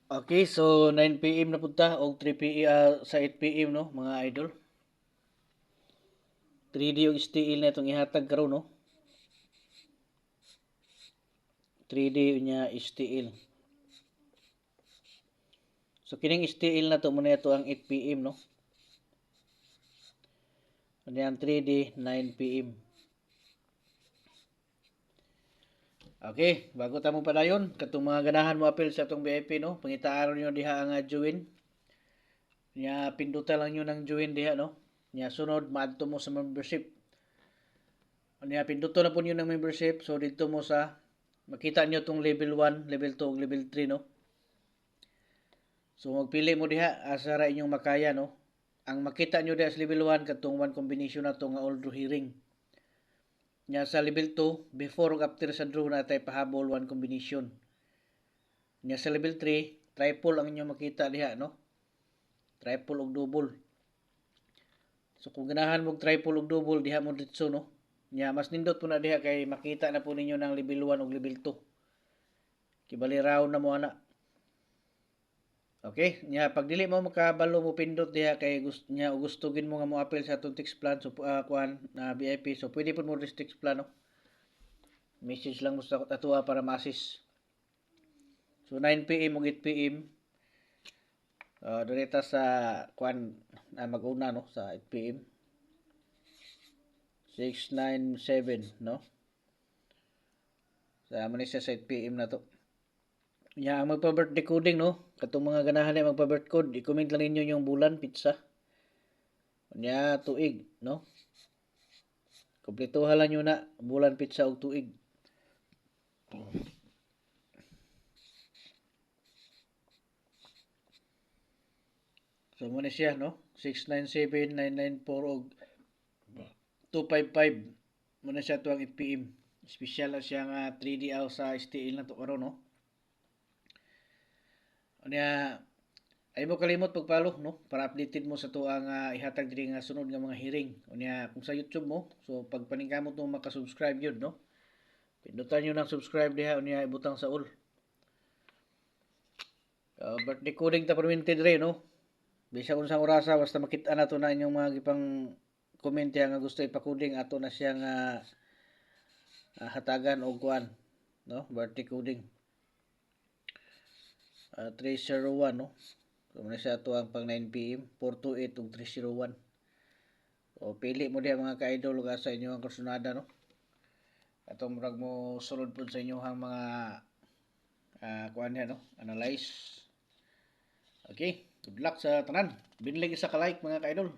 Okay, so 9 PM na punta o 3 PM sa 8 PM no, mga idol. 3D og STL na itong ihatag karon no. 3D nya STL. So kining STL na to muna ito ang 8 PM no. Ano ang 3D 9 PM. Okay, bago ta mo padayon, katong mga ganahan mo apil sa atong VIP no, pangitaan niyo diha ang join. Nya pindutan lang niyo ng join diha no. Nya sunod maadto mo sa membership. Nya pinduton na po niyo ng membership, so dito mo sa makita niyo tong level 1, level 2 ug level 3 no. So magpili mo diha asa ra inyong makaya no. Ang makita nyo diha sa level 1 katong one combination na to nga all draw hearing. Nya sa level 2 before ug after sa draw na tay pahabol one combination. Nya sa level 3 triple ang inyong makita diha no. Triple ug double. So kung ganahan mo triple ug double diha mo ditso no. Nya mas nindot po na diha kay makita na po ninyo ng level 1 ug level 2. Kibali round na mo ana. Okay, nya pag dili mo makabalo mo pindot diha kay gusto gin mo nga mo appeal sa atong text plan so kuan na VIP so pwede pud mo text plan no. Message lang mo sa atoa para ma-assist. So 9 PM ug 8 PM direta sa kuan mag-una no sa 8 PM. 697 no. Sa man siya sa 8 PM na to. Nya ang magpa-birthday coding no, katong mga ganahan na magpa-birthday code, i-comment lang ninyo yung bulan pizza. Nya tuig no. Kumpletuhan lang nyo na bulan pizza og tuig. So muna siya no, 697 994 og 255 muna siya tuwang 8 PM. Special na siya nga 3D out sa STL na to karon no. Nya ay mo kalimot pagpalo no para updated mo sa tuang ihatag diri nga sunod nga mga hearing. Unya kung sa YouTube mo, so pag paningkamot mo maka-subscribe yun no. Pindutan nyo ng subscribe diha unya ibutang sa all. Birthday coding ta permitted rin no. Bisa unsang orasa basta makita na to na inyong mga gipang comment nga gusto ipa-coding ato na siya nga hatagan og kuan no, birthday coding. 301 no. So muna siya ato ang pang 9 PM, 428 ug 301. O pili mo diha mga ka-idol ug sa inyo ang kursunada no. Atong murag mo sulod pud sa inyo ang mga kuan niya no, analyze. Okay, good luck sa tanan. Binlig isa ka like mga ka-idol.